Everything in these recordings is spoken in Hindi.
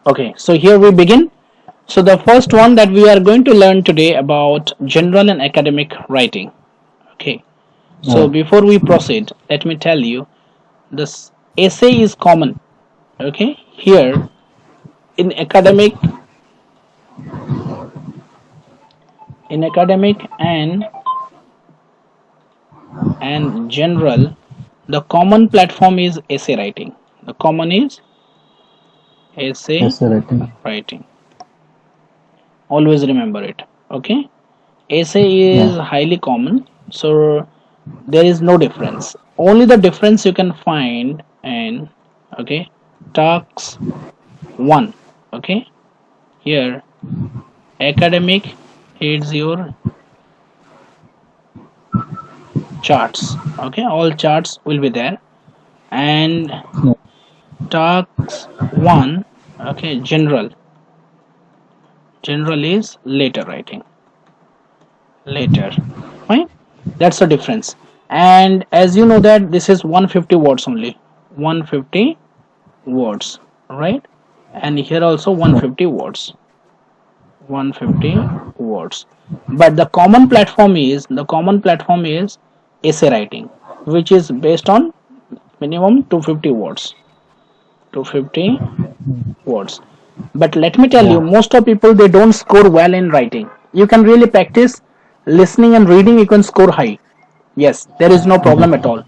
Okay, so here we begin. So the first one that we are going to learn today about general and academic writing. Okay, so Yeah. before we proceed, let me tell you this essay is common. Okay, here in academic and general, the common platform is essay writing. The common is essay Essay writing. writing. Always remember it. Okay, essay is Yeah. highly common. So there is no difference. Only the difference you can find in okay talks one. Okay, here academic is your charts. Okay, all charts will be there, and Yeah. talks one. Okay, general is later writing, later. Fine, that's the difference. And as you know that this is 150 words only, 150 words, right? And here also Yeah. 150 words, 150 words. But the common platform is essay writing, which is based on minimum 250 words, 250 words. But let me tell you, Yeah. most of people they don't score well in writing. You can really practice listening and reading, you can score high. Yes, there is no problem at all.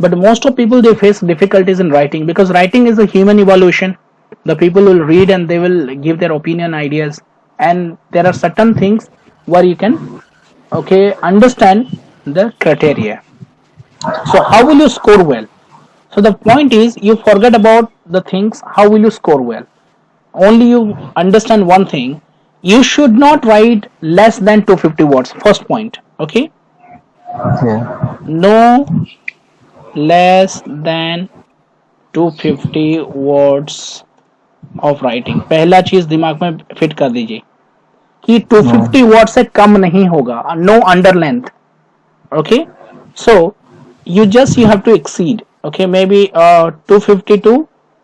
But most of people they face difficulties in writing because writing is a human evolution. The people will read and they will give their opinion, ideas, and there are certain things where you can understand the criteria. So how will you score well? So the point is you forget about the things. How will you score well? Only you understand one thing. You should not write less than 250 words. First point. Okay, Yeah. no less than 250 words of writing. पहला चीज दिमाग में फिट कर दीजिए कि Yeah. 250 वर्ड से कम नहीं होगा. No under length. Okay, so you have to exceed. Okay, maybe 252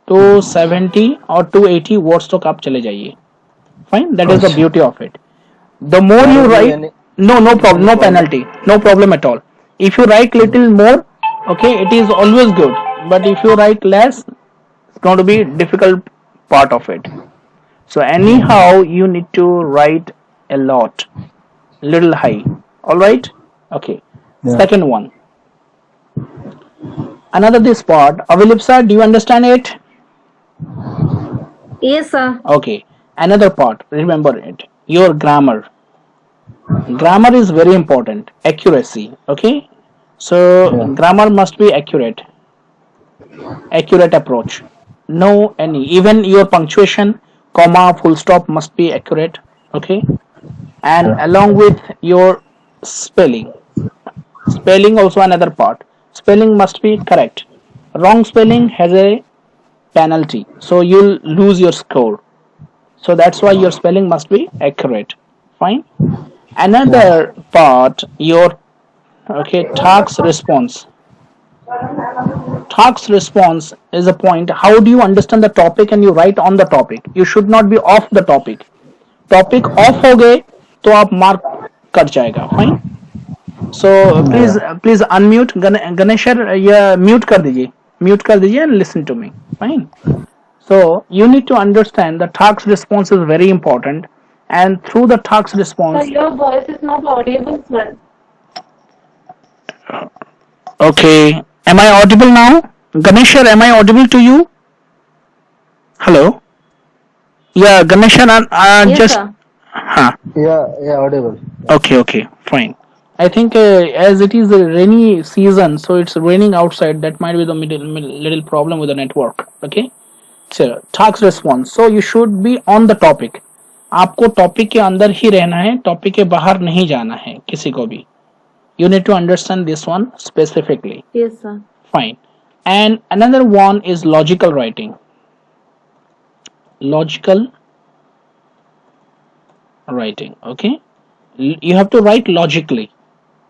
270 और 280 words तक आप चले जाइए. Fine, that is the अच्छा. beauty of it. The more There you will be write, no problem, any no problem. penalty, no problem at all. If you write little more, okay, it is always good. But if you write less, it's going to be difficult part of it. So Yeah. anyhow, you need to write a lot, little high. All right. Okay. Yeah. Second one, another this part. Avilipsa, do you understand it? Yes, sir. Okay. Another part. Remember it. Your grammar. Grammar is very important. Accuracy. Okay. So Yeah. grammar must be accurate. Accurate approach. No any. Even your punctuation, comma, full stop must be accurate. Okay. And Yeah. along with your spelling. Spelling also another part. Spelling must be correct. Wrong spelling has a penalty. So you'll lose your score. So that's why your spelling must be accurate. Fine. Yeah. Another part, your task response. Task response is a point. How do you understand the topic and you write on the topic? You should not be off the topic. Topic off हो गए तो आप मार्क कट जाएगा. Fine. So please Yeah. Please unmute. गणेशर या म्यूट कर दीजिए and listen to me. Fine. So you need to understand the task response is very important, and through the task Sir, response. your voice is not audible, sir. Okay, am I audible now? Ganeshar, am I audible to you? Hello. Yeah, Ganeshar, Yes, just sir. huh. Yeah. Yeah. Audible. Okay, fine. I think as it is a rainy season, so it's raining outside. That might be the little problem with the network. Okay. So task response. So you should be on the topic. आपको टॉपिक के अंदर ही रहना है, टॉपिक के बाहर नहीं जाना है किसी को भी. You need to understand this one specifically. Yes, sir. Fine. And another one is logical writing. Logical writing. Okay. You have to write logically.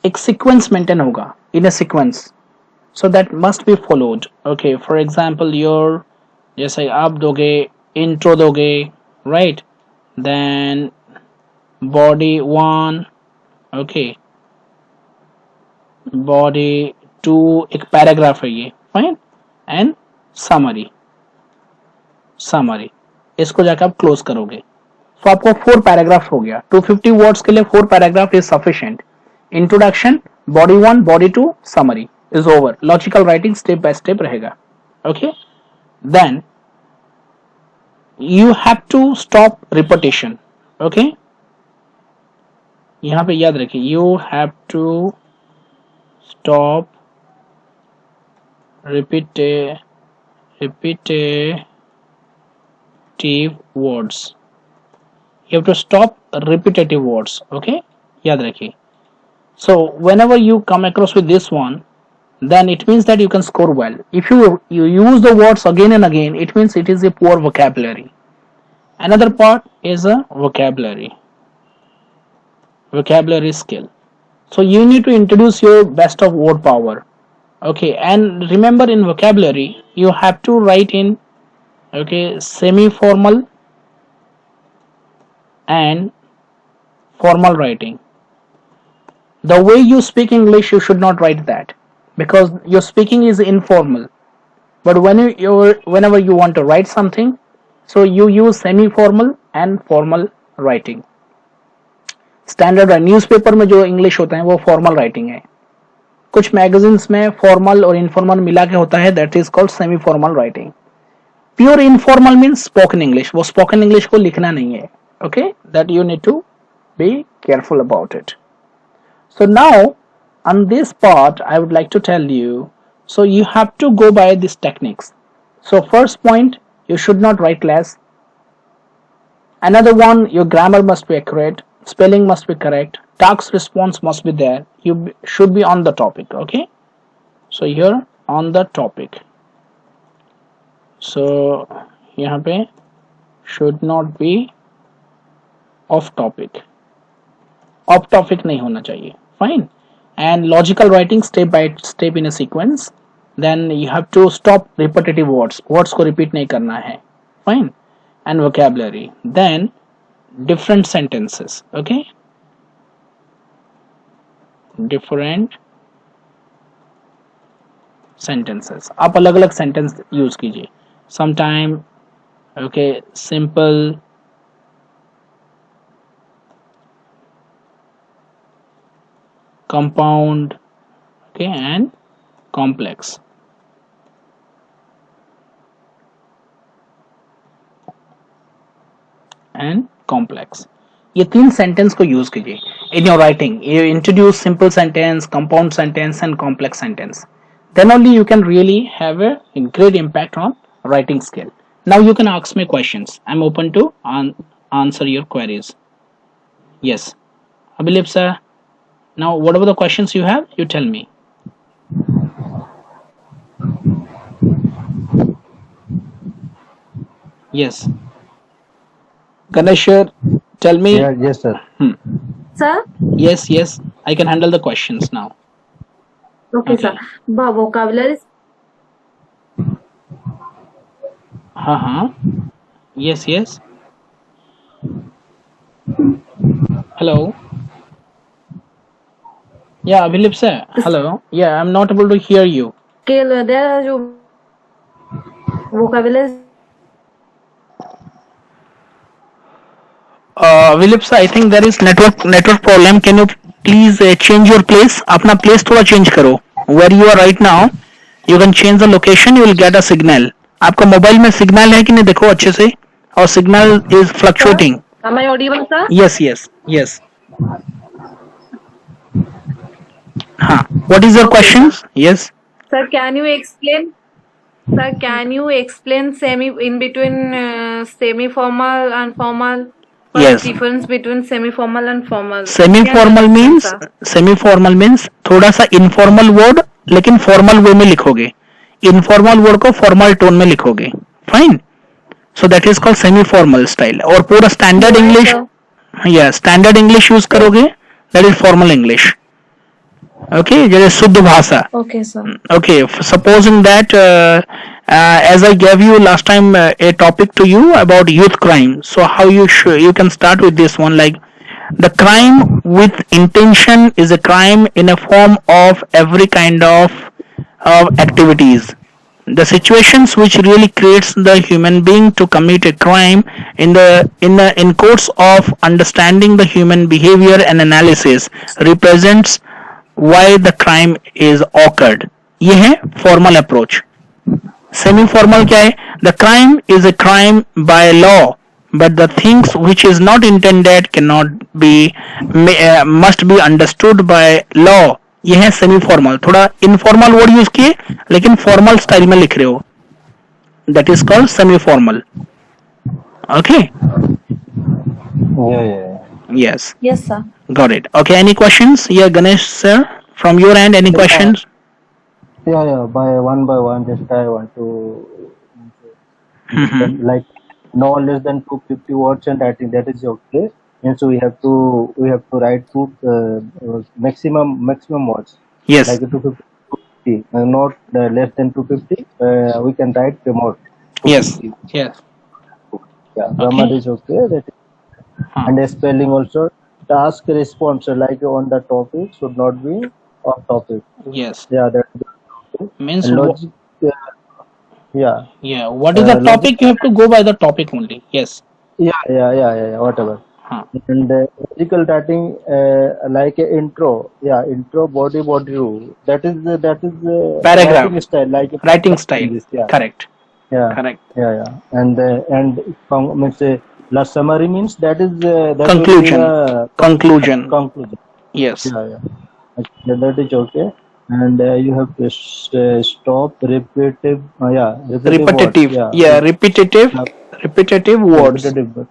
एक sequence maintain होगा, in a sequence. So that must be followed. Okay. For example, your जैसे आप दोगे intro दोगे, right? Then body 1, okay, body 2 एक पैराग्राफ है ये, फाइन, एंड समरी इसको जाकर आप क्लोज करोगे तो आपको 4 पैराग्राफ हो गया. 250 वर्ड्स के लिए 4 paragraph is sufficient. Introduction, body 1, body 2, summary is over. Logical writing step by step रहेगा. Okay, then you have to stop repetition. Okay, यहां पे याद रखिए, you have to stop repetitive words. You have to stop repetitive words. Okay, याद रखिए. So whenever you come across with this one, then it means that you can score well. If you use the words again and again, it means it is a poor vocabulary. Another part is a vocabulary skill. So you need to introduce your best of word power. Okay, and remember, in vocabulary you have to write in, okay, semi formal and formal writing. The way you speak English, you should not write that, because your speaking is informal. But whenever you want to write something, so you use semi-formal and formal writing. Standard newspaper में जो इंग्लिश होता है वो फॉर्मल राइटिंग है. कुछ मैगजीन्स में फॉर्मल और इनफॉर्मल मिला के होता है, that is called semi formal writing. Pure informal means spoken English. वो स्पोकन इंग्लिश को लिखना नहीं है. Okay, that you need to be careful about it. So now on this part I would like to tell you, so you have to go by these techniques. So first point, you should not write less. Another one, your grammar must be accurate, spelling must be correct, task response must be there, you should be on the topic. Okay, so you're on the topic. So यहाँ पे should not be off topic. Off topic नहीं होना चाहिए. Fine. And logical writing step by step in a sequence. Then you have to stop repetitive words. Words को repeat नहीं करना है. Fine. And vocabulary. Then different sentences. Okay. Different sentences. आप अलग अलग sentence use कीजिए. Sometime, okay, simple, compound, okay, and complex. ये 3 सेंटेंस को यूज कीजिए in your writing. You introduce simple sentence, compound sentence, and complex sentence. Then only you can really have a great impact on writing skill. Now you can ask me questions. I'm open to answer your queries. Yes, Abhilip sir. Now, whatever the questions you have, you tell me. Yes. Ganesh, tell me. Yeah, yes, sir. Sir? Yes. I can handle the questions now. Okay, sir. Vocabulary. Yes. Hello. Yeah, Abhilip sir. Hello. Yeah, I'm not able to hear you. There are जो vocabulary. Abhilip sir, I think there is network problem. Can you please change your place? अपना place थोड़ा change करो. Where you are right now, you can change the location. You will get a signal. आपका मोबाइल में सिग्नल है कि नहीं देखो अच्छे से, और signal is fluctuating. Am I audible, sir? Yes. What is your question? Yes. Sir, can you explain? Sir, can you explain in between semi-formal and formal? Yes. Difference between semi-formal and formal. Semi-formal means थोड़ा सा informal word लेकिन formal way में लिखोगे. Informal word को formal tone में लिखोगे. Fine. So that is called semi-formal style. और पूरा standard English, standard English use करोगे. That is formal English. Okay, जैसे शुद्ध भाषा. Okay, sir. Okay, supposing that as I gave you last time a topic to you about youth crime, so how you can start with this one, like the crime with intention is a crime in a form of every kind of activities, the situations which really creates the human being to commit a crime in course of understanding the human behavior and analysis represents why the crime is occurred. ये है formal approach. Semi formal क्या है? The crime is a crime by law, but the things which is not intended cannot be must be understood by law. ये है सेमी फॉर्मल. थोड़ा इनफॉर्मल वर्ड यूज किए लेकिन फॉर्मल स्टाइल में लिख रहे हो, that is called semi formal. Okay. Yes. Yes, sir. Got it. Okay, any questions? Yeah, Ganesh sir, from your end, any questions? Yeah. By one, just I want to Mhm. like no less than 250 words, and I think that is okay. And so we have to write to maximum words, Yes. like 250, not less than 250. We can write more. Yes. 250. Yes. Yeah, grammar is okay. That is, Huh. and spelling also. Task response, like on the topic, should not be off topic. Yes. Yeah, that is okay. Means And logic. Yeah. yeah. What is the logic- topic? You have to go by the topic only. Yes. Yeah, whatever. Huh. And logical writing, like a intro, body rule. That is Paragraph. writing style, like a Writing style. This, yeah, Correct. yeah, Correct. yeah. And means last summary means that is that Conclusion. will be the Conclusion. conclusion. Yes. Yeah. Okay, that is okay. And you have to stop repetitive. Repetitive. Words. Yeah. Repetitive. Yeah. Repetitive words. Repetitive.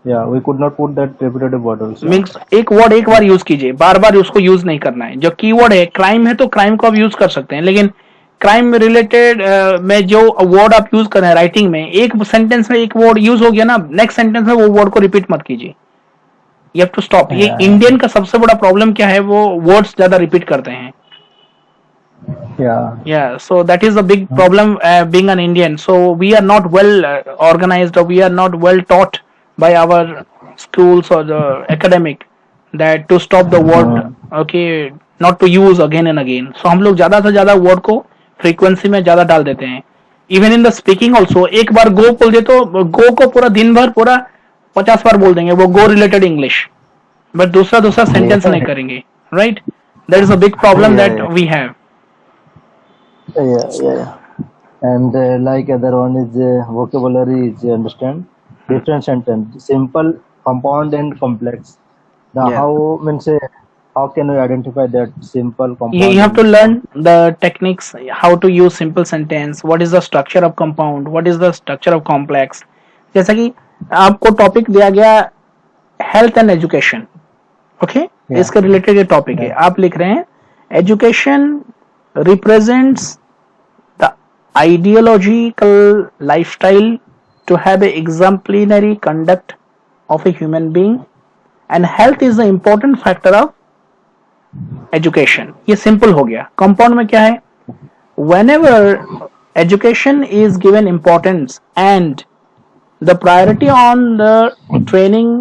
Yeah, we could not put that repetitive word also. Means एक वर्ड एक बार यूज कीजिए, बार बार उसको यूज नहीं करना है. जो कीवर्ड है क्राइम है तो क्राइम को आप यूज कर सकते हैं, लेकिन क्राइम रिलेटेड में जो वर्ड आप यूज कर रहे हैं राइटिंग में, एक सेंटेंस में एक वर्ड यूज हो गया ना, नेक्स्ट सेंटेंस में वो वर्ड को रिपीट मत कीजिए. You have to stop. ये इंडियन का सबसे बड़ा प्रॉब्लम क्या है, वो वर्ड्स ज्यादा रिपीट करते हैं. Yeah. So that is a big problem being an Indian. So we are not well organized, or we are not well taught by our schools or the academic that to stop the word, okay, not to use again and again. So हम लोग ज्यादा से ज्यादा वर्ड को फ्रीक्वेंसी में ज्यादा डाल देते हैं. Even in the speaking also, एक बार गो बोल दे तो गो को पूरा दिन भर पूरा 50 बार बोल देंगे, वो गो रिलेटेड इंग्लिश, बट दूसरा सेंटेंस नहीं करेंगे. Right. That is a big problem that we have. Yeah. And like other one is vocabulary is understand different sentence, simple, compound, and complex. Now Yeah. how means how can we identify that simple, compound? You have to and- learn the techniques, how to use simple sentence, what is the structure of compound, what is the structure of complex. जैसा कि आपको टॉपिक दिया गया हेल्थ एंड एजुकेशन, ओके, इसके रिलेटेड ये टॉपिक है. आप लिख रहे हैं education represents the ideological lifestyle to have a exemplary conduct of a human being, and health is the important factor of education. ये simple हो गया. Compound में क्या है, whenever education is given importance and the priority on the training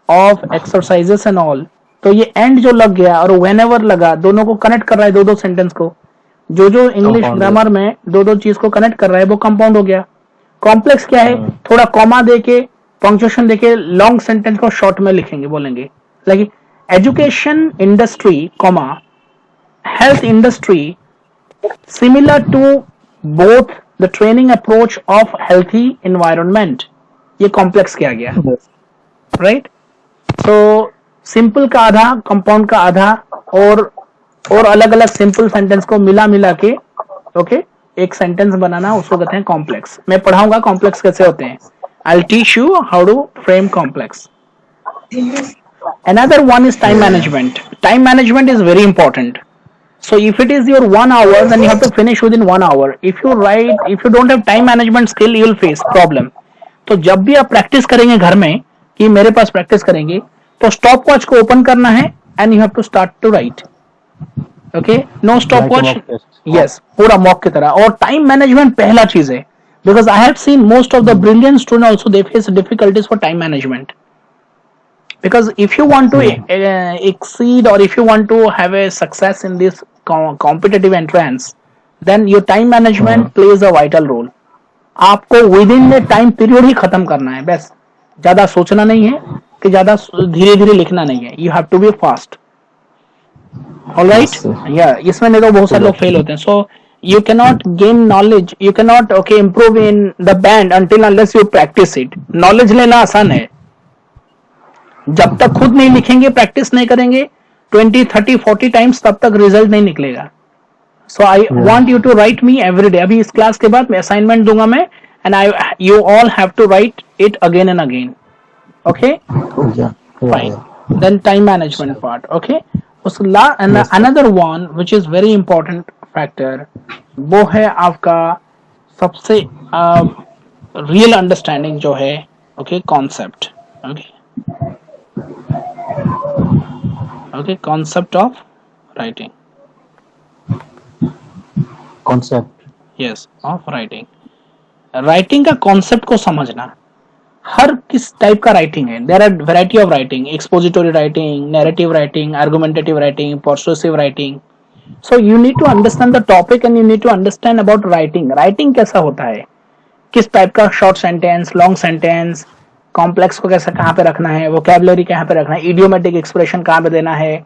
of exercises and all, तो ये एंड जो लग गया और whenever लगा, दोनों को कनेक्ट कर रहा है, दो सेंटेंस को, जो इंग्लिश Compound ग्रामर में दो चीज को कनेक्ट कर रहा है, वो कंपाउंड हो गया. कॉम्प्लेक्स क्या है, थोड़ा कॉमा देके पंक्चुएशन देके लॉन्ग सेंटेंस को शॉर्ट में लिखेंगे, बोलेंगे like education industry comma health industry similar to both the training approach of healthy environment. ये कॉम्प्लेक्स किया गया. राइट. सो सिंपल का आधा, कंपाउंड का आधा, और अलग अलग सिंपल सेंटेंस को मिला के ओके एक सेंटेंस बनाना, उसको कहते हैं कॉम्प्लेक्स. मैं पढ़ाऊंगा कॉम्प्लेक्स कैसे होते हैं. I will teach you how to frame complex. Another one is time management. Time management is very important. So if it is your 1 hour, then you have to finish within 1 hour. If you don't have time management skill, you will face problem. तो जब भी आप प्रैक्टिस करेंगे घर में, कि मेरे पास प्रैक्टिस करेंगे, तो स्टॉप वॉच को ओपन करना है and you have to start to write. Okay, no stop Like a watch, mock test. यस, पूरा मॉक की तरह। और टाइम मैनेजमेंट पहला चीज है, because I have seen most of the brilliant student also they face difficulties for time management, because if you want to exceed or if you want to have a success in this competitive entrance, then your time management plays a vital role. आपको within the time period ही खत्म करना है, बस ज्यादा सोचना नहीं है कि ज्यादा धीरे धीरे लिखना नहीं है, you have to be fast, alright. Yes, sir. या इसमें नहीं तो बहुत सारे लोग फेल होते हैं। So you can not gain knowledge, you can not okay improve in the band until unless you practice it. Knowledge लेना आसान है, जब तक खुद नहीं लिखेंगे, प्रैक्टिस नहीं करेंगे 20, 30, 40 टाइम्स, तब तक रिजल्ट नहीं निकलेगा। So I want you to write me every day. अभी इस क्लास के बाद मैं असाइनमेंट दूंगा मैं, and I you all have to write it again and again, okay Yeah. Fine. Then time management part, okay. उस another one which is very important factor, वो है आपका सबसे रियल अंडरस्टैंडिंग जो है, okay, concept, okay okay, concept of writing, Concept. yes, of writing। Writing का कॉन्सेप्ट को समझना, हर किस टाइप का राइटिंग है। There are variety of writing, expository writing, narrative writing, argumentative writing, persuasive writing. So you need to understand the topic and you need to understand about writing. Writing कैसा होता है, किस टाइप का short sentence, long sentence, complex को कैसे कहाँ पे रखना है, वोकैबुलरी कहाँ पे रखना है, इडियोमेटिक एक्सप्रेशन कहाँ पे देना है,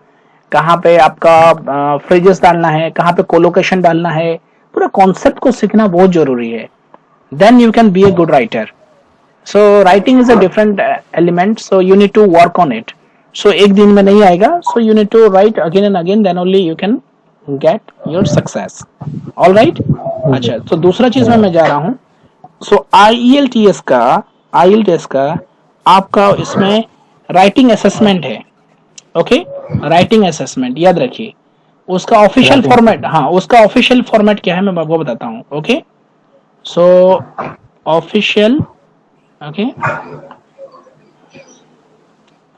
कहाँ पे आपका फ्रेजेस डालना है, कहाँ पे कोलोकेशन डालना है, पूरा कॉन्सेप्ट को सीखना बहुत जरूरी है। Then you can be a good writer. So writing is a different element, so you need to work on it. So एक दिन में नहीं आएगा, so you need to write again and again, then only you can get your success, all right. अच्छा, तो दूसरा चीज में मैं जा रहा हूँ। सो IELTS का आपका इसमें राइटिंग असेसमेंट है, ओके, राइटिंग असेसमेंट याद रखिए। उसका ऑफिशियल फॉर्मेट, हाँ, उसका ऑफिशियल फॉर्मेट क्या है मैं आपको बताता हूँ, ओके। सो ऑफिशियल, ओके,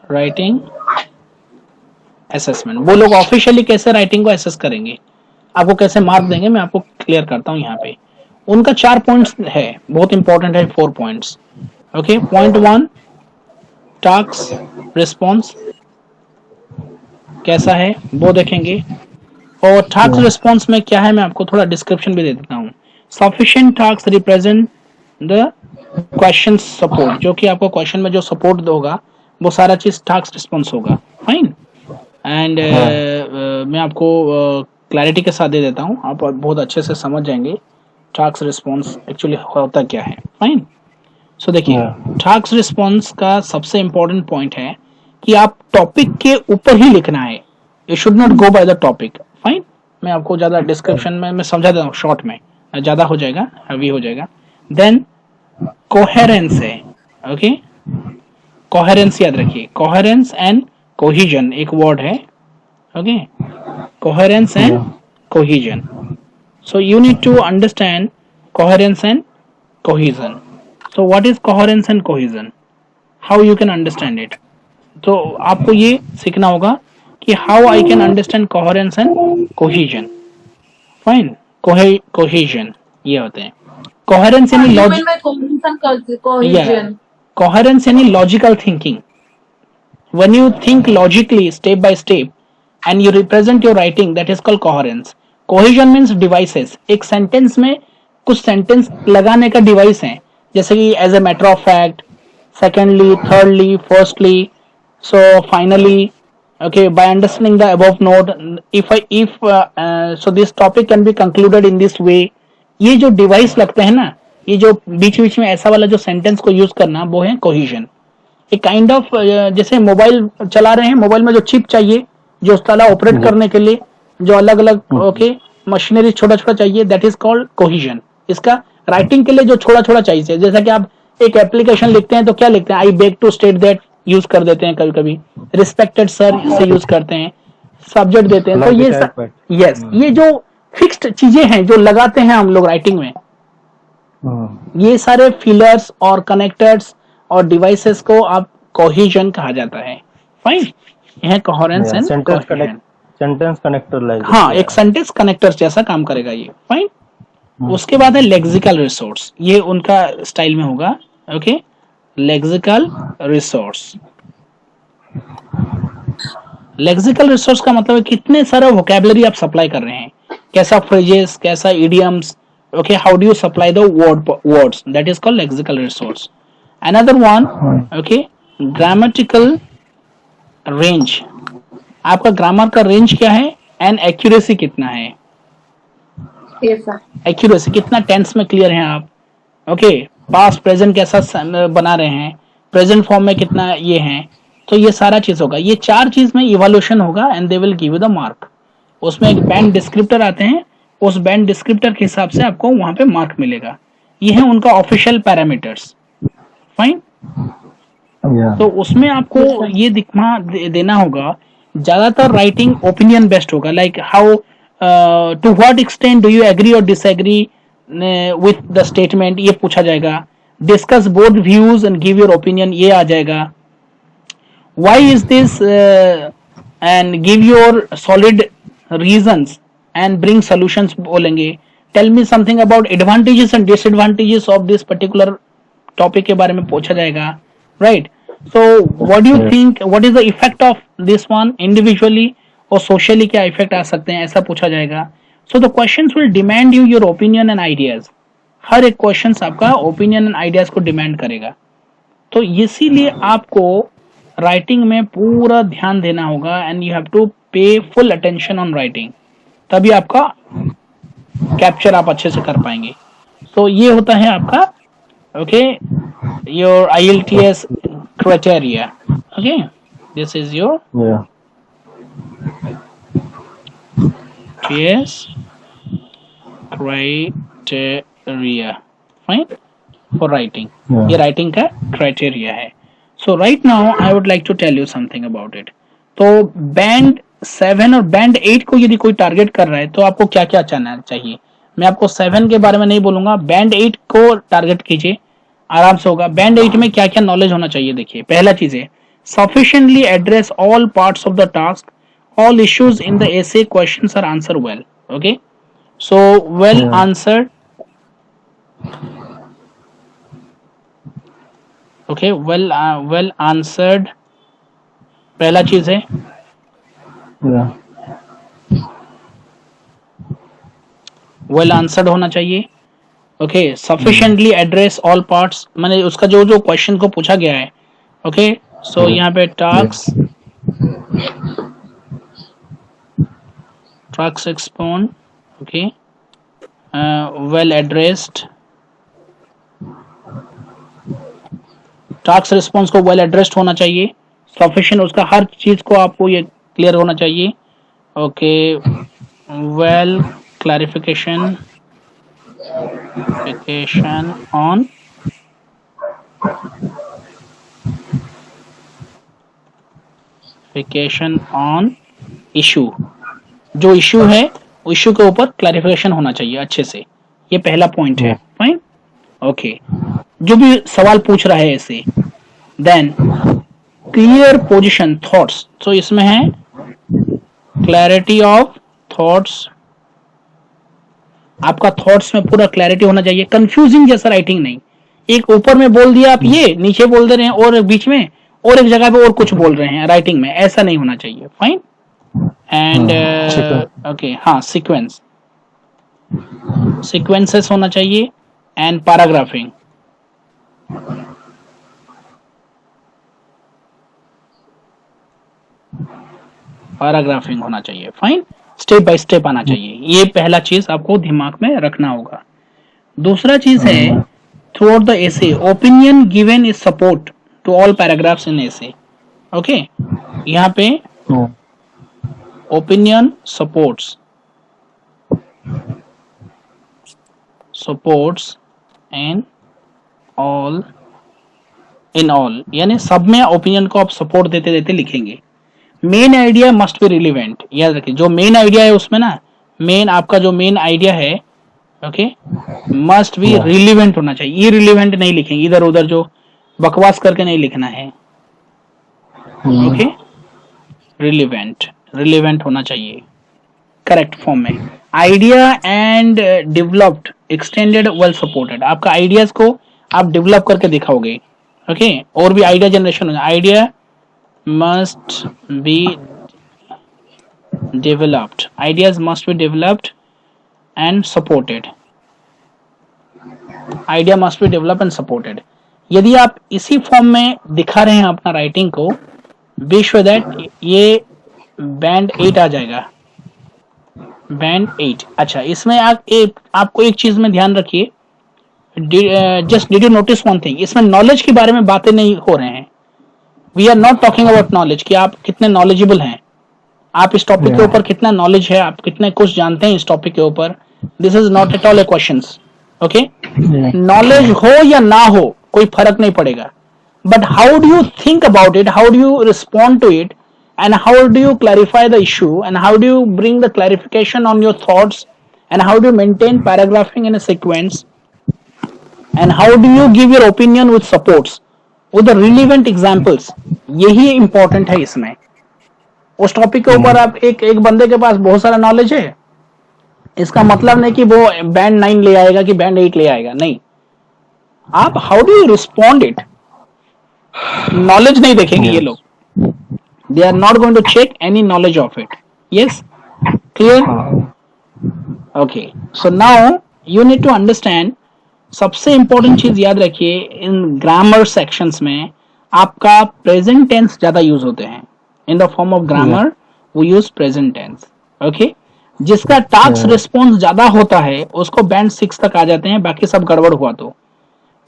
राइटिंग असेसमेंट, वो लोग ऑफिशियली कैसे राइटिंग को असेस करेंगे, आपको कैसे मार्क देंगे, मैं आपको क्लियर करता हूँ यहाँ पे। उनका 4 पॉइंट्स है, बहुत इंपॉर्टेंट है, 4 points, okay. Point 1, task response कैसा है वो देखेंगे। और टास्क रिस्पॉन्स में क्या है मैं आपको थोड़ा डिस्क्रिप्शन भी दे देता हूँ। Sufficient task represent the question support, जो कि आपको क्वेश्चन में जो सपोर्ट होगा वो सारा चीज टास्क रिस्पॉन्स होगा, फाइन। एंड मैं आपको क्लैरिटी के साथ दे देता हूँ, आप बहुत अच्छे से समझ जाएंगे टास्क रिस्पॉन्स एक्चुअली होता क्या है, फाइन। सो देखिए, टास्क रिस्पॉन्स का सबसे इंपॉर्टेंट पॉइंट है कि आप टॉपिक के ऊपर ही लिखना है, you should not go by the topic, fine. मैं आपको ज्यादा डिस्क्रिप्शन में मैं समझा देता हूँ, शॉर्ट में ज्यादा हो जाएगा, हैवी हो जाएगा। देन कोहेरेंस है, ओके, कोहेरेंस याद रखिए, कोहेरेंस एंड कोहिजन एक वर्ड है, okay, coherence and cohesion. So you need to understand coherence and cohesion. So what is coherence and cohesion? How you can understand it? तो आपको ये सीखना होगा कि how I can understand coherence and cohesion. Fine. Cohesion ये होते हैं। Coherence यानी cohesion. Coherence यानी logical thinking. When you think logically step by step and you represent your writing, that is called coherence. Cohesion means devices, एक सेंटेंस में कुछ सेंटेंस लगाने का डिवाइस है, जैसे कि as a matter of fact, secondly, thirdly, firstly, so finally, okay, by understanding the above note, if so this topic can be concluded in this way. ये जो डिवाइस लगते हैं ना, ये जो बीच बीच में ऐसा वाला जो सेंटेंस को यूज करना, वो है कोहिजन। एक काइंड ऑफ जैसे मोबाइल चला रहे हैं, मोबाइल में जो चिप चाहिए, जो उस तरह ऑपरेट करने के लिए जो अलग अलग ओके मशीनरी छोटा छोटा चाहिए, दैट इज कॉल्ड कोहिजन। इसका राइटिंग के लिए जो छोटा छोटा चाहिए, जैसा कि आप एक एप्लीकेशन लिखते हैं तो क्या लिखते हैं, I beg to state that use कर देते हैं, कभी कभी रिस्पेक्टेड सर से यूज करते हैं, सब्जेक्ट देते हैं। तो ये यस, ये जो फिक्स्ड चीजें हैं जो लगाते हैं हम लोग राइटिंग में, ये सारे फिलर्स और कनेक्टर्स और डिवाइसेस को आप कोहिजन कहा जाता है, फाइन। यह coherence and cohesion. Sentence connector like. हाँ, एक सेंटेंस कनेक्टर जैसा काम करेगा ये। फाइन। उसके बाद है लेक्सिकल रिसोर्स, ये उनका स्टाइल में होगा। Okay, lexical resource. Lexical resource का मतलब है कितने सारा वोकेबलरी आप सप्लाई कर रहे हैं, कैसा फ्रेजेस, कैसा idioms. Okay, how do you supply the words, that is called lexical resource. Another one, okay, grammatical range. आपका ग्रामर का रेंज क्या है एंड एक्यूरेसी कितना है। Yes, sir. एक्यूरेसी कितना टेंस में क्लियर हैं आप। ओके, पास्ट प्रेजेंट कैसा बना रहे हैं, प्रेजेंट फॉर्म में कितना ये हैं। तो ये सारा चीज होगा, ये चार चीज में इवोल्यूशन होगा and they will give you the mark. उसमें एक बैंड डिस्क्रिप्टर आते हैं, उस बैंड डिस्क्रिप्टर के हिसाब से आपको वहां पे मार्क मिलेगा। ये है उनका ऑफिशियल पैरामीटर्स। फाइन। तो उसमें आपको ये देना होगा, ज्यादातर राइटिंग ओपिनियन बेस्ड होगा, like how to what extent do you agree or disagree with the statement, ये पूछा जाएगा। Discuss both views and give your opinion, ये आ जाएगा। Why is this and give your solid reasons and bring solutions बोलेंगे। Tell me something about advantages and disadvantages of this particular topic के बारे में पूछा जाएगा। Right. So what do you think, what is the effect of this one individually और socially, क्या इफेक्ट आ सकते हैं, ऐसा पूछा जाएगा। So the questions will demand you your opinion and ideas। हर एक क्वेश्चन आपका ओपिनियन एंड आइडियाज को डिमांड करेगा। तो इसीलिए आपको राइटिंग में पूरा ध्यान देना होगा एंड यू हैव टू पे फुल अटेंशन ऑन राइटिंग, तभी आपका कैप्चर आप अच्छे से कर पाएंगे। तो ये होता है आपका okay your IELTS criteria. Okay, this is your IELTS criteria. Fine, for writing. ये writing का criteria है। So right now I would like to tell you something about it. तो band 7 और band 8 को यदि कोई टारगेट कर रहा है तो आपको क्या क्या जानना चाहिए। मैं आपको 7 के बारे में नहीं बोलूंगा, band 8 को टारगेट कीजिए, आराम से होगा। बैंड 8 में क्या क्या नॉलेज होना चाहिए, देखिए पहला चीज है sufficiently address all parts of the task, all issues in the essay questions are answered well. Okay, so well answered, okay, well answered पहला चीज है। well answered होना चाहिए। Okay, sufficiently address all parts, मैंने उसका जो जो क्वेश्चन को पूछा गया है। ओके, सो यहाँ पे टास्क एक्सपोन, okay, well addressed, task response को वेल एड्रेस्ड होना चाहिए। सफिशिएंट, उसका हर चीज को आपको ये क्लियर होना चाहिए। Okay, well clarification on issue, जो इशू है इशू के ऊपर क्लैरिफिकेशन होना चाहिए अच्छे से, ये पहला पॉइंट है। फाइन। ओके, जो भी सवाल पूछ रहा है ऐसे। देन क्लियर पोजीशन थॉट्स, तो इसमें है क्लैरिटी ऑफ थॉट्स, आपका थॉट्स में पूरा क्लैरिटी होना चाहिए। कंफ्यूजिंग जैसा राइटिंग नहीं, एक ऊपर में बोल दिया आप, ये नीचे बोल दे रहे हैं, और बीच में और एक जगह पे और कुछ बोल रहे हैं राइटिंग में, ऐसा नहीं होना चाहिए। फाइन। एंड ओके, हाँ, सीक्वेंसेस होना चाहिए एंड पैराग्राफिंग होना चाहिए। फाइन, स्टेप बाय स्टेप आना चाहिए, ये पहला चीज आपको दिमाग में रखना होगा। दूसरा चीज है through the essay opinion given is support to all paragraphs in essay. Okay, यहाँ पे ओपिनियन सपोर्ट्स इन ऑल, यानी सब में ओपिनियन को आप सपोर्ट देते देते लिखेंगे। Main idea must be relevant, याद रखिए जो मेन आइडिया है उसमें ना, मेन आपका जो मेन आइडिया है, ओके, मस्ट बी रिलीवेंट होना चाहिए। इररिलेवेंट नहीं लिखेंगे, इधर उधर जो बकवास करके नहीं लिखना है। ओके, रिलीवेंट, रिलेवेंट होना चाहिए करेक्ट फॉर्म में। Idea and developed extended well supported, आपका आइडियाज को आप डेवलप करके दिखाओगे। ओके और भी आइडिया जनरेशन हो, idea must be developed, ideas must be developed and supported, idea must be develop and supported. यदि आप इसी फॉर्म में दिखा रहे हैं अपना राइटिंग को, बी श्योर दैट ये बैंड 8 आ जाएगा, बैंड 8। अच्छा इसमें आपको एक चीज में ध्यान रखिए, just did you notice one thing, इसमें नॉलेज के बारे में बातें नहीं हो रहे हैं। We are not talking about knowledge कि आप कितने नॉलेजेबल हैं, आप इस टॉपिक के ऊपर कितना नॉलेज है, आप कितने कुछ जानते हैं इस टॉपिक के ऊपर। This is not at all a question. Okay knowledge हो या ना हो कोई फर्क नहीं पड़ेगा, but how do you think about it, how do you respond to it, and how do you clarify the issue, and how do you bring the clarification on your thoughts, and how do you maintain paragraphing in a sequence, and how do you give your opinion with supports with the relevant examples, यही important है इसमें। उस टॉपिक के ऊपर आप एक बंदे के पास बहुत सारा नॉलेज है, इसका मतलब नहीं कि वो बैंड 9 ले आएगा कि बैंड 8 ले आएगा, नहीं। आप how do you respond it, knowledge नहीं देखेंगे ये लोग, they are not going to check any knowledge of it. Yes, clear? Okay, so now you need to understand, सबसे important चीज याद रखिए, इन ग्रामर सेक्शंस में आपका प्रेजेंट टेंस ज्यादा यूज होते हैं। In the form of grammar we use present tense. Okay जिसका टास्क रिस्पॉन्स ज्यादा होता है उसको बैंड 6 तक आ जाते हैं, बाकी सब गड़बड़ हुआ तो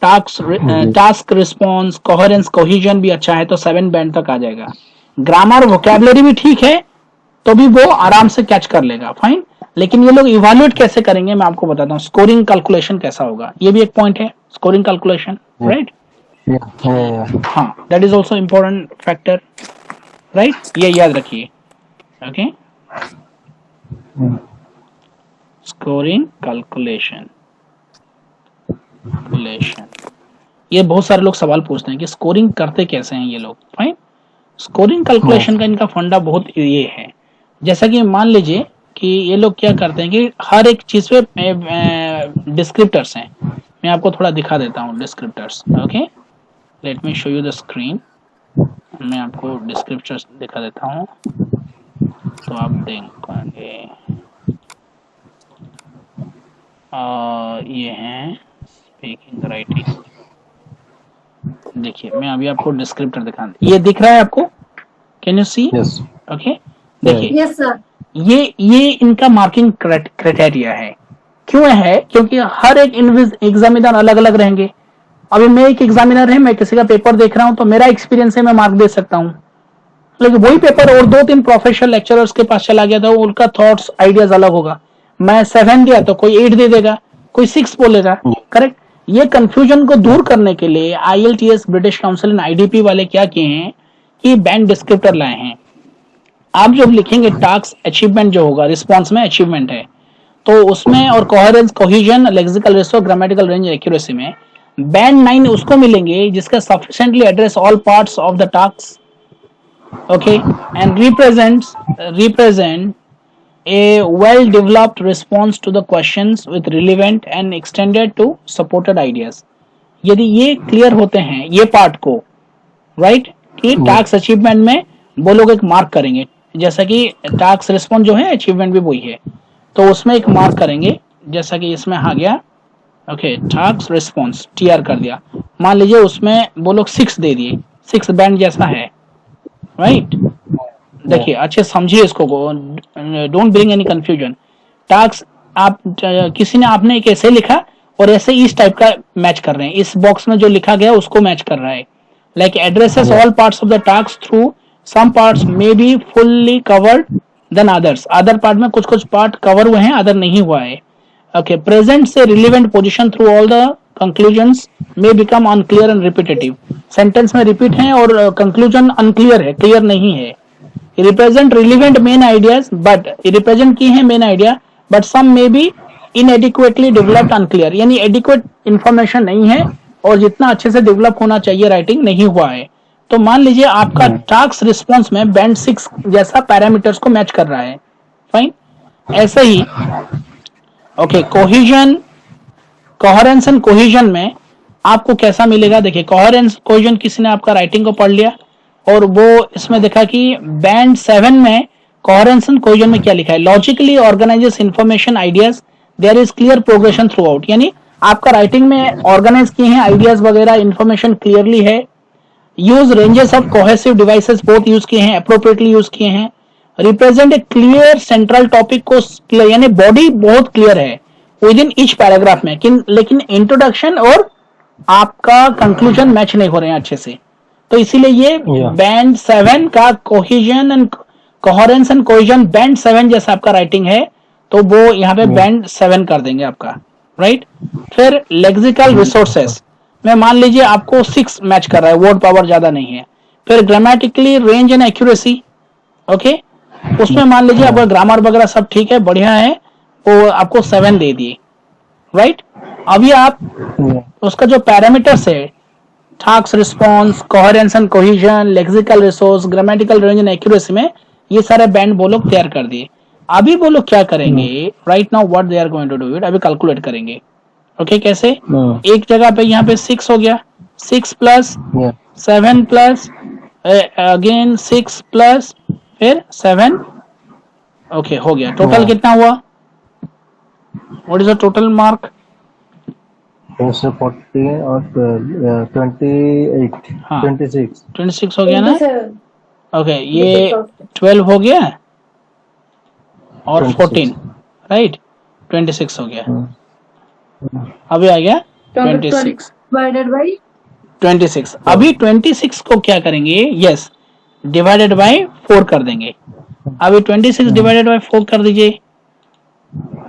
टास्क रिस्पॉन्स कोहेरेंस कोहेजन भी अच्छा है तो 7 बैंड तक आ जाएगा। ग्रामर वोकैबुलरी भी ठीक है तो भी वो आराम से कैच कर लेगा, फाइन। लेकिन ये लोग इवैल्यूएट कैसे करेंगे मैं आपको बताता हूँ, स्कोरिंग कैलकुलेशन कैसा होगा, ये भी एक पॉइंट है, स्कोरिंग कैलकुलेशन, राइट। हाँ that is also important factor, right, ये याद रखिए। ओके स्कोरिंग कैलकुलेशन, ये बहुत सारे लोग सवाल पूछते हैं कि स्कोरिंग करते कैसे हैं ये लोग, फाइन। स्कोरिंग कैलकुलेशन का इनका फंडा बहुत ये है, जैसा कि मान लीजिए कि ये लोग क्या करते हैं कि हर एक चीज पे डिस्क्रिप्टर्स हैं। मैं आपको थोड़ा दिखा देता हूँ descriptors. Okay let me show you the screen, मैं आपको डिस्क्रिप्टर्स दिखा देता हूँ तो आप देखेंगे। ये हैं स्पीकिंग राइटिंग, देखिए मैं अभी आपको डिस्क्रिप्टर दिखा, ये दिख रहा है आपको, कैन यू सी? ओके देखिए यस सर, ये इनका मार्किंग क्राइटेरिया है। क्यों है? क्योंकि हर एक एग्जामिनर अलग अलग रहेंगे। अभी मैं एक एग्जामिनर है, मैं किसी का पेपर देख रहा हूं तो मेरा एक्सपीरियंस है, मैं मार्क दे सकता हूं, लेकिन वही पेपर और 2-3 प्रोफेशनल लेक्चरर्स के पास चला गया तो उनका थॉट्स आइडियाज अलग होगा। मैं 7 दिया तो कोई 8 दे देगा, कोई 6 बोलेगा, करेक्ट। ये कंफ्यूजन को दूर करने के लिए IELTS, British council and IDP वाले क्या किए हैं कि बैंड डिस्क्रिप्टर लाए हैं। आप जब लिखेंगे टास्क अचीवमेंट जो होगा, रिस्पॉन्स में अचीवमेंट है तो उसमें, और coherence cohesion, lexical ratio, grammatical range, accuracy में बैंड 9 उसको मिलेंगे जिसका sufficiently address all parts of the task, okay, and represent a well developed response to the questions with relevant and extended to supported ideas। यदि ये क्लियर होते हैं ये पार्ट को, राइट, कि टास्क अचीवमेंट में वो लोग एक मार्क करेंगे, जैसा कि टास्क रिस्पॉन्स जो है अचीवमेंट भी वही है तो उसमें एक मार्क करेंगे, जैसा कि इसमें आ गया। ओके टास्क रिस्पॉन्स TR कर दिया, मान लीजिए उसमें वो लोग 6 दे दिए, 6 बैंड जैसा है, राइट। देखिए अच्छे समझिए इसको, don't bring any confusion. Task आप किसी ने, आपने एक ऐसे लिखा और ऐसे इस टाइप का मैच कर रहे हैं, इस बॉक्स में जो लिखा गया उसको मैच कर रहा है, like addresses all parts of the task through some parts may be fully covered then others, other part में कुछ कुछ पार्ट कवर हुए हैं, अदर नहीं हुआ है। ओके प्रेजेंट से relevant position through all the conclusions may become unclear and repetitive, sentence में रिपीट है और कंक्लूजन अनक्लियर है, क्लियर नहीं है। Represent relevant main ideas, but represent की है main idea but some may be inadequately developed unclear, यानी एडिक्वेट इंफॉर्मेशन नहीं है और जितना अच्छे से डेवलप होना चाहिए राइटिंग नहीं हुआ है। तो मान लीजिए आपका टास्क रिस्पॉन्स में बैंड 6 जैसा पैरामीटर्स को मैच कर रहा है, फाइन। ऐसे ही okay, cohesion, coherence and cohesion में आपको कैसा मिलेगा, देखिए कोहेरेंस कोहेजन किसी ने आपका राइटिंग को पढ़ लिया और वो इसमें देखा कि बैंड 7 में कोहेरेंस एंड कोहेजन में क्या लिखा है, logically organises information ideas, there is clear progression throughout, यानी आपका राइटिंग में ऑर्गेनाइज किए हैं आइडियाज वगैरह, इंफॉर्मेशन क्लियरली है। Use ranges of cohesive devices both use किए हैं, अप्रोप्रिएटली यूज किए हैं। Represent a clear central topic को, यानी बॉडी बहुत क्लियर है विद इन ईच पैराग्राफ में, लेकिन इंट्रोडक्शन और आपका कंक्लूजन मैच नहीं हो रहे हैं अच्छे से। तो इसीलिए ये बैंड 7 का cohesion and coherence and cohesion band 7 जैसा आपका राइटिंग है, तो वो यहाँ पे बैंड 7 कर देंगे आपका, राइट। फिर लेक्सिकल रिसोर्सेस में मान लीजिए आपको 6 मैच कर रहा है, वर्ड पावर ज्यादा नहीं है। फिर grammatically range and accuracy, okay, उसमें मान लीजिए आपका ग्रामर वगैरह सब ठीक है, बढ़िया है, वो आपको 7 दे दिए, राइट। अभी आप उसका जो पैरामीटर्स है, task response, coherence and cohesion, lexical resource, grammatical range and accuracy में ये सारे बैंड वो लोग तैयार कर दिए। अभी वो लोग क्या करेंगे, right now what they are going to do it, अभी कैलकुलेट करेंगे, ओके। कैसे, एक जगह पे यहाँ पे 6 हो गया, 6 प्लस 7 प्लस अगेन 6 प्लस फिर 7, ओके, हो गया। टोटल कितना हुआ, what is the total mark, 40 और 28, हाँ 26 हो गया ना, 27. ओके। ये 12 हो गया और 14, राइट, 26 हो गया। अभी आ गया 26 divided by 26। अभी 26 को क्या करेंगे, यस, डिवाइडेड बाय 4 कर देंगे। अभी 26 डिवाइडेड बाय 4 कर दीजिए,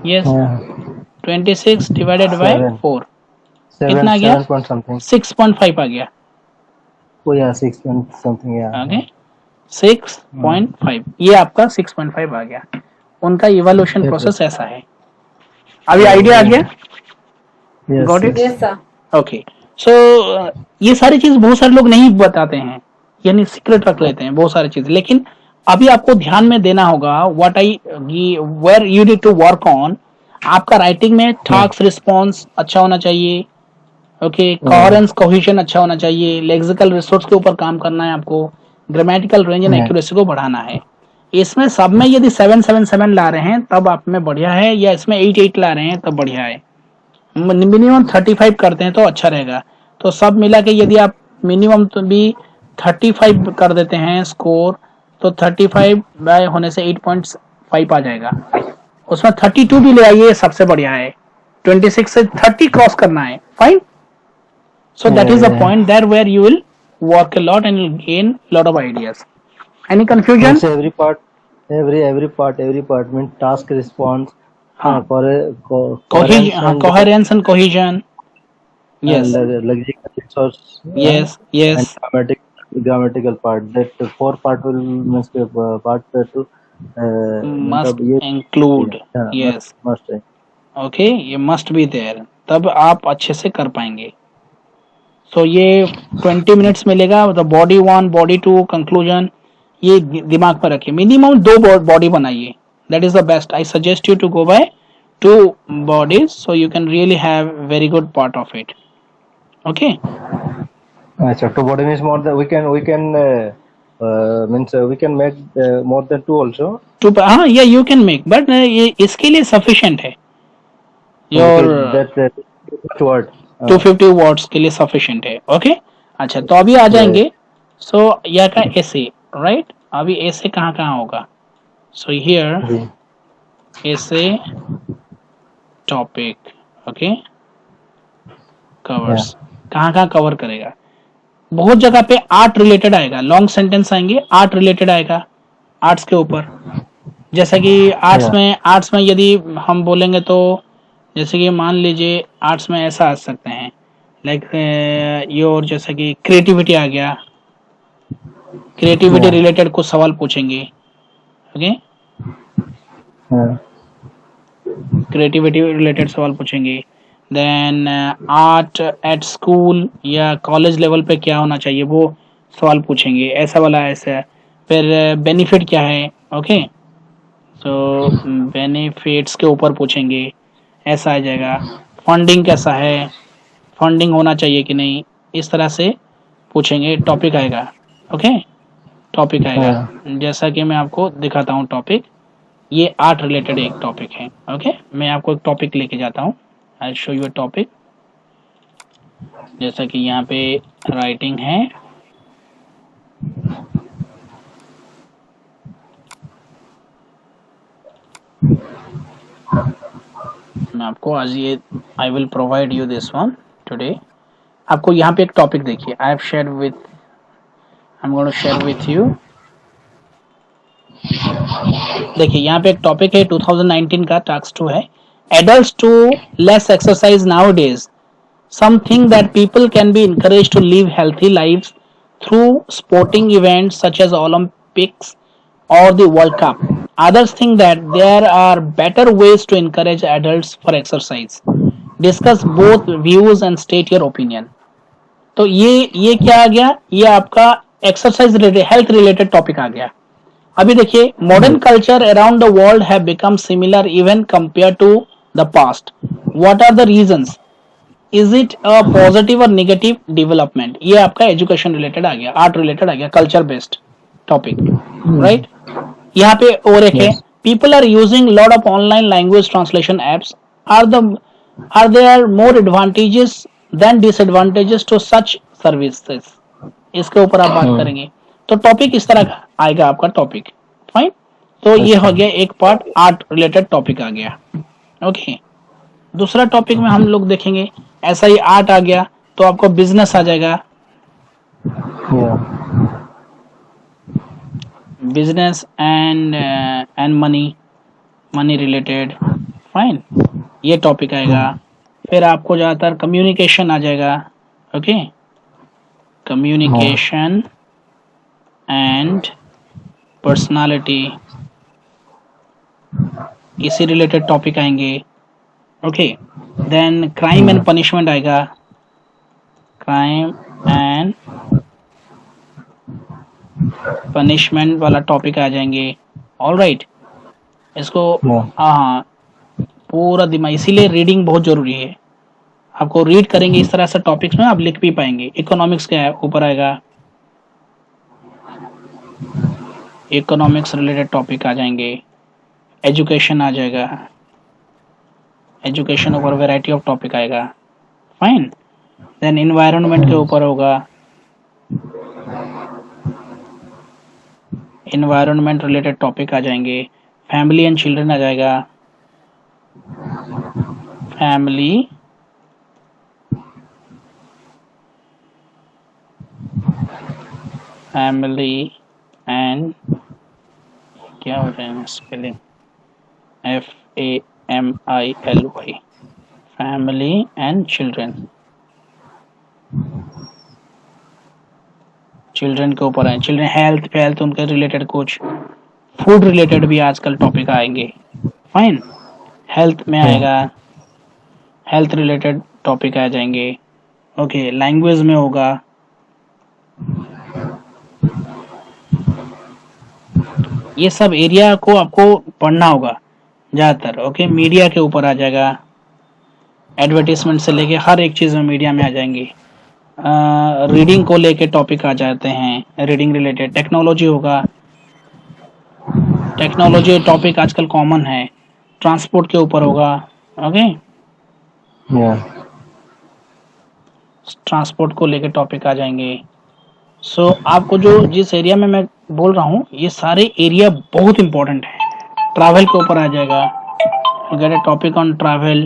यस, 26 डिवाइडेड बाय 4 कितना आ गया, 6.5 आ गया, Oh yeah, 6 point something, yeah. Okay, 6.5, ये आपका 6.5 आ गया। उनका इवोल्यूशन प्रोसेस ऐसा है। अभी आइडिया आ गया, Yes, got it, yes sir. Okay. So ये सारी चीज बहुत सारे लोग नहीं बताते हैं, यानी सीक्रेट रख लेते हैं बहुत सारी चीज, लेकिन अभी आपको ध्यान में देना होगा what I where you need to work on. आपका राइटिंग में टास्क रिस्पॉन्स अच्छा होना चाहिए, ओके, कोहेरेंस कोहेजन अच्छा होना चाहिए, लेक्सिकल रिसोर्स के ऊपर काम करना है आपको, ग्रामेटिकल रेंज एंड एक्यूरेसी को बढ़ाना है। इसमें सब में यदि 7 ला रहे हैं तब आप में बढ़िया है, या इसमें 8 ला रहे हैं तब बढ़िया है। मिनिमम 35 करते हैं तो अच्छा रहेगा। तो सब मिला के यदि आप मिनिमम तो भी 35 कर देते हैं स्कोर, तो 35 बाय होने से 8.5 आ जाएगा। उसमें 32 भी ले आइए, सबसे बढ़िया है। 26 से 30 क्रॉस करना है, fine. So that is the point there where you will work a lot and you'll gain lot of ideas. Any confusion? Means every part means task response, हाँ, coherence coherence and cohesion. Yes, and lexical resource. yes, yes. And grammatical part. That 4 part will must be part to Must include. yeah, Yes. must. Okay, ये must be there. तब आप अच्छे से कर पाएंगे। So ये 20 मिनट्स मिलेगा, मतलब बॉडी 1, बॉडी 2, कंक्लूजन, ये दिमाग पर रखिए। मिनिमम 2 बॉडी बनाइए, that is the best. I suggest you to go by 2 bodies so you can really have very good part of it, okay. So 2 body means more than we can means we can make more than 2 also. 2, हाँ, yeah, you can make, but ये इसके लिए sufficient है, your that word 250 words के लिए sufficient है, okay. अच्छा, तो अभी आ जाएंगे। सो यह का ऐसे, राइट, अभी ऐसे कहाँ होगा, सो हियर ऐसे टॉपिक, ओके, कवर्स, कहाँ कवर करेगा, बहुत जगह पे आर्ट रिलेटेड आएगा, लॉन्ग सेंटेंस आएंगे, आर्ट रिलेटेड आएगा, आर्ट्स के ऊपर। जैसा कि आर्ट्स में यदि हम बोलेंगे तो जैसे कि मान लीजिए आर्ट्स में ऐसा आ सकते हैं, लाइक योर, जैसा कि क्रिएटिविटी आ गया, क्रिएटिविटी रिलेटेड कुछ सवाल पूछेंगे, ओके, क्रिएटिविटी रिलेटेड सवाल पूछेंगे। देन आर्ट एट स्कूल या कॉलेज लेवल पे क्या होना चाहिए, वो सवाल पूछेंगे, ऐसा वाला ऐसा। फिर बेनिफिट क्या है, ओके, तो बेनिफिट्स के ऊपर पूछेंगे, ऐसा आ जाएगा। फंडिंग कैसा है, फंडिंग होना चाहिए कि नहीं, इस तरह से पूछेंगे, टॉपिक आएगा। ओके, टॉपिक आएगा। हाँ जैसा कि मैं आपको दिखाता हूँ टॉपिक, ये आर्ट रिलेटेड एक टॉपिक है। ओके, मैं आपको एक टॉपिक लेके जाता हूँ, आई शो यू टॉपिक। जैसा कि यहाँ पे राइटिंग है, मैं आपको आज ये I will provide you this one today. आपको यहाँ पे एक टॉपिक देखिए, I have share with, I am going to share with you. देखिए यहाँ पे एक टॉपिक है 2019 का, टास्क 2 है, adults to less exercise nowadays, something that people can be encouraged to live healthy lives through sporting events such as Olympics or the World Cup. Others think that there are better ways to encourage adults for exercise. Discuss both views and state your opinion. तो ये क्या आ गया, ये आपका exercise related, health related topic आ गया। अभी देखिए, modern culture around the world have become similar even compared to the past. What are the reasons? Is it a positive or negative development? ये आपका एजुकेशन रिलेटेड आ गया, आर्ट रिलेटेड आ गया, कल्चर बेस्ड टॉपिक, राइट। यहाँ पे और एक है, people are using lot of online language translation apps, are there more advantages than disadvantages to such services? इसके ऊपर आप बात करेंगे। तो टॉपिक इस तरह का आएगा आपका टॉपिक, फाइन। तो ये हो गया एक पार्ट, आर्ट रिलेटेड टॉपिक आ गया। ओके, दूसरा टॉपिक में हम लोग देखेंगे, ऐसा ही आर्ट आ गया तो आपको बिजनेस आ जाएगा, business and money related, fine, ये टॉपिक आएगा। फिर आपको ज्यादातर कम्युनिकेशन आ जाएगा, ओके, कम्युनिकेशन एंड पर्सनालिटी, इसी रिलेटेड टॉपिक आएंगे। Okay, then crime and punishment आएगा, क्राइम एंड पनिशमेंट वाला टॉपिक आ जाएंगे। ऑल राइट, इसको हाँ पूरा दिमाग, इसीलिए रीडिंग बहुत जरूरी है। आपको रीड करेंगे इस तरह से टॉपिक्स में, आप लिख भी पाएंगे। इकोनॉमिक्स के ऊपर आएगा, इकोनॉमिक्स रिलेटेड टॉपिक आ जाएंगे। एजुकेशन आ जाएगा, एजुकेशन ऊपर वैरायटी ऑफ टॉपिक आएगा, फाइन। देन इन्वायरमेंट के ऊपर होगा, इन्वायरमेंट रिलेटेड टॉपिक आ जाएंगे। फैमिली एंड चिल्ड्रन आ जाएगा, फैमिली एंड क्या हो जाएगा spelling, FAMILY, family and children, children के ऊपर है। चिल्ड्रन हेल्थ उनके रिलेटेड, कुछ फूड रिलेटेड भी आजकल टॉपिक आएंगे, फाइन। हेल्थ में आएगा, हेल्थ रिलेटेड टॉपिक आ जाएंगे। ओके, लैंग्वेज में होगा, ये सब एरिया को आपको पढ़ना होगा ज्यादातर। ओके, मीडिया के ऊपर आ जाएगा, एडवर्टीजमेंट से लेके हर एक चीज में मीडिया में आ जाएंगी। रीडिंग को लेके टॉपिक आ जाते हैं, रीडिंग रिलेटेड। टेक्नोलॉजी होगा, टेक्नोलॉजी टॉपिक आजकल कॉमन है। ट्रांसपोर्ट के ऊपर होगा, ओके, ट्रांसपोर्ट को लेके टॉपिक आ जाएंगे। सो आपको जो जिस एरिया में मैं बोल रहा हूँ, ये सारे एरिया बहुत इंपॉर्टेंट है। ट्रैवल के ऊपर आ जाएगा, get a topic on travel,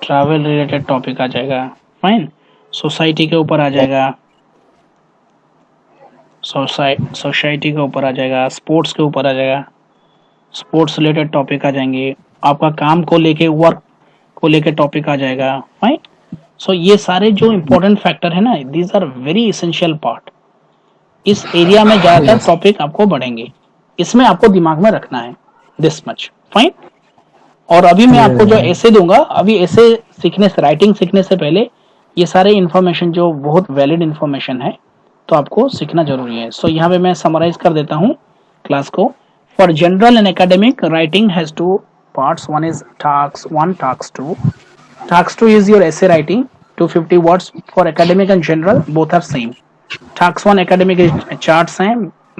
travel related topic आ जाएगा, फाइन। सोसाइटी के ऊपर आ जाएगा, सोसाइटी के ऊपर आ जाएगा। स्पोर्ट्स के ऊपर आ जाएगा, स्पोर्ट्स रिलेटेड टॉपिक आ जाएंगे। आपका काम को लेके, वर्क को लेके टॉपिक आ जाएगा, फाइन। सो ये सारे जो इम्पोर्टेंट फैक्टर है ना, these are very essential part. इस एरिया में ज्यादातर टॉपिक आपको बढ़ेंगे, इसमें आपको दिमाग में रखना है, दिस मच, फाइन। और अभी मैं आपको जो ऐसे दूंगा, अभी ऐसे सीखने से, राइटिंग सीखने से पहले ये सारे इन्फॉर्मेशन जो बहुत वैलिड इन्फॉर्मेशन है, तो आपको सीखना जरूरी है. सो यहाँ पे मैं समराइज कर देता हूँ क्लास को. For general and academic writing has two parts. One is task 1, task 2. Task 2 is your essay writing, 250 words. For academic and general, both are same. Task 1 academic is charts हैं,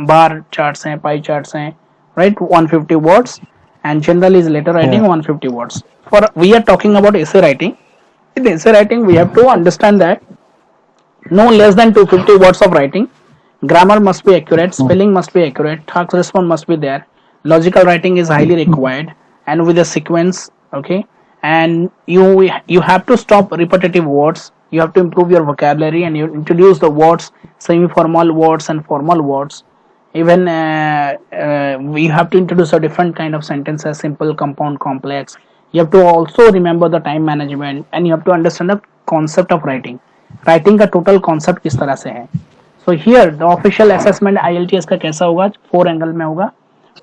bar charts हैं, pie charts हैं, right? 150 words. And general is letter writing, Yeah. 150 words. For we are talking about essay writing. In essay writing, we have to understand that no less than 250 words of writing. Grammar must be accurate, spelling must be accurate, task response must be there. Logical writing is highly required, and with a sequence, okay? And you have to stop repetitive words. You have to improve your vocabulary, and you introduce the words, semi-formal words and formal words. Even you have to introduce a different kind of sentences: simple, compound, complex. You have to also remember the time management, and you have to understand the concept of writing. Writing का total concept किस तरह से है. So here the official assessment IELTS का कैसा होगा? 4 एंगल में होगा.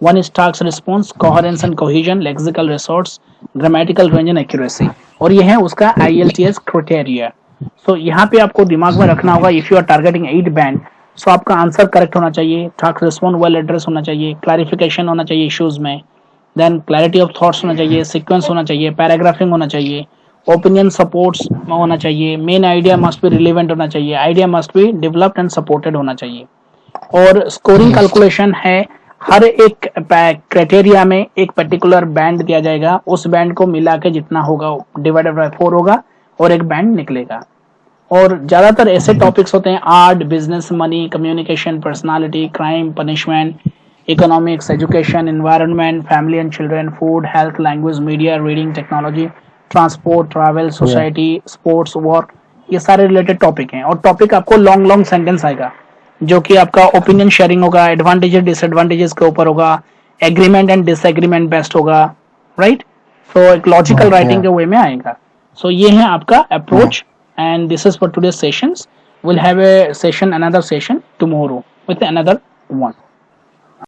One is task response, coherence and cohesion, lexical resource, grammatical range and accuracy. और ये है उसका IELTS criteria. So यहाँ पे आपको दिमाग में रखना होगा, if you are targeting 8 band, so आपका आंसर करेक्ट होना चाहिए, task response well address होना चाहिए, clarification होना चाहिए issues में, then clarity of thoughts होना चाहिए, sequence होना चाहिए, paragraphing होना चाहिए, opinion supports होना चाहिए, main idea must be relevant होना चाहिए, idea must be developed and supported होना चाहिए. और स्कोरिंग कैलकुलेशन है, हर एक क्राइटेरिया में एक पर्टिकुलर बैंड दिया जाएगा, उस बैंड को मिला के जितना होगा डिवाइडेड बाय 4 होगा और एक बैंड निकलेगा. और ज्यादातर ऐसे टॉपिक्स होते हैं art, business, money, communication, personality, crime, punishment, economics, education, environment, family and children, food, health, language, media, reading, technology, transport, travel, society, sports, work, ये सारे रिलेटेड टॉपिक हैं. और टॉपिक आपको लॉन्ग लॉन्ग सेंटेंस आएगा जो कि आपका ओपिनियन शेयरिंग होगा, एडवांटेजेस डिसएडवांटेजेस के ऊपर होगा, एग्रीमेंट एंड डिसएग्रीमेंट बेस्ट होगा, राइट. सो एक लॉजिकल राइटिंग के वे में आएगा. सो ये है आपका approach, and this is for today's sessions. Will have a session, another session tomorrow with another one.